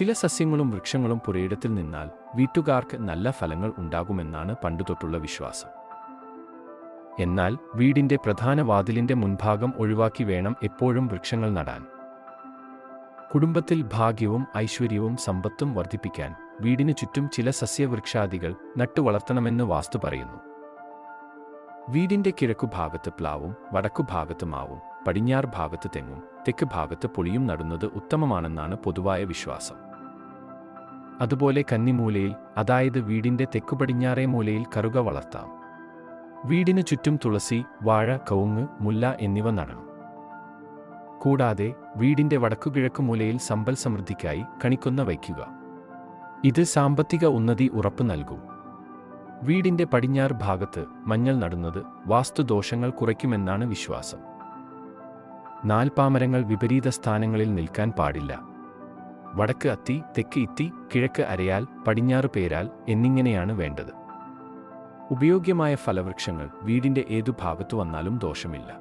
ചില സസ്യങ്ങളും വൃക്ഷങ്ങളും പുരയിടത്തിൽ നിന്നാൽ വീട്ടുകാർക്ക് നല്ല ഫലങ്ങൾ ഉണ്ടാകുമെന്നാണ് പണ്ടുതൊട്ടുള്ള വിശ്വാസം. എന്നാൽ വീടിന്റെ പ്രധാന വാതിലിന്റെ മുൻഭാഗം ഒഴിവാക്കി വേണം എപ്പോഴും വൃക്ഷങ്ങൾ നടാൻ. കുടുംബത്തിൽ ഭാഗ്യവും ഐശ്വര്യവും സമ്പത്തും വർദ്ധിപ്പിക്കാൻ വീടിനു ചുറ്റും ചില സസ്യവൃക്ഷാദികൾ നട്ടുവളർത്തണമെന്ന് വാസ്തു പറയുന്നു. വീടിന്റെ കിഴക്കുഭാഗത്ത് പ്ലാവും, വടക്കുഭാഗത്ത് മാവും, പടിഞ്ഞാറ് ഭാഗത്ത് തെങ്ങും, തെക്ക് ഭാഗത്ത് പുളിയും നടുന്നത് ഉത്തമമാണെന്നാണ് പൊതുവായ വിശ്വാസം. അതുപോലെ കന്നിമൂലയിൽ, അതായത് വീടിന്റെ തെക്കുപടിഞ്ഞാറേ മൂലയിൽ കറുക വളർത്താം. വീടിനു ചുറ്റും തുളസി, വാഴ, കവുങ്ങ്, മുല്ല എന്നിവ നടണം. കൂടാതെ വീടിന്റെ വടക്കുകിഴക്ക് മൂലയിൽ സമ്പൽ സമൃദ്ധിക്കായി കണിക്കൊന്ന വയ്ക്കുക. ഇത് സാമ്പത്തിക ഉന്നതി ഉറപ്പു നൽകും. വീടിന്റെ പടിഞ്ഞാറ് ഭാഗത്ത് മഞ്ഞൾ നടുന്നത് വാസ്തുദോഷങ്ങൾ കുറയ്ക്കുമെന്നാണ് വിശ്വാസം. നാൽപ്പാമരങ്ങൾ വിപരീത സ്ഥാനങ്ങളിൽ നിൽക്കാൻ പാടില്ല. വടക്ക് അത്തി, തെക്ക് ഇത്തി, കിഴക്ക് അരയാൽ, പടിഞ്ഞാറ് പേരാൽ എന്നിങ്ങനെയാണ് വേണ്ടത്. ഉപയോഗ്യമായ ഫലവൃക്ഷങ്ങൾ വീടിന്റെ ഏതു ഭാഗത്തു വന്നാലും ദോഷമില്ല.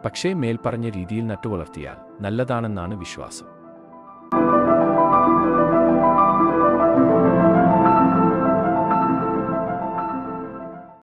പക്ഷേ മേൽപ്പറഞ്ഞ രീതിയിൽ നട്ടുവളർത്തിയാൽ നല്ലതാണെന്നാണ് വിശ്വാസം.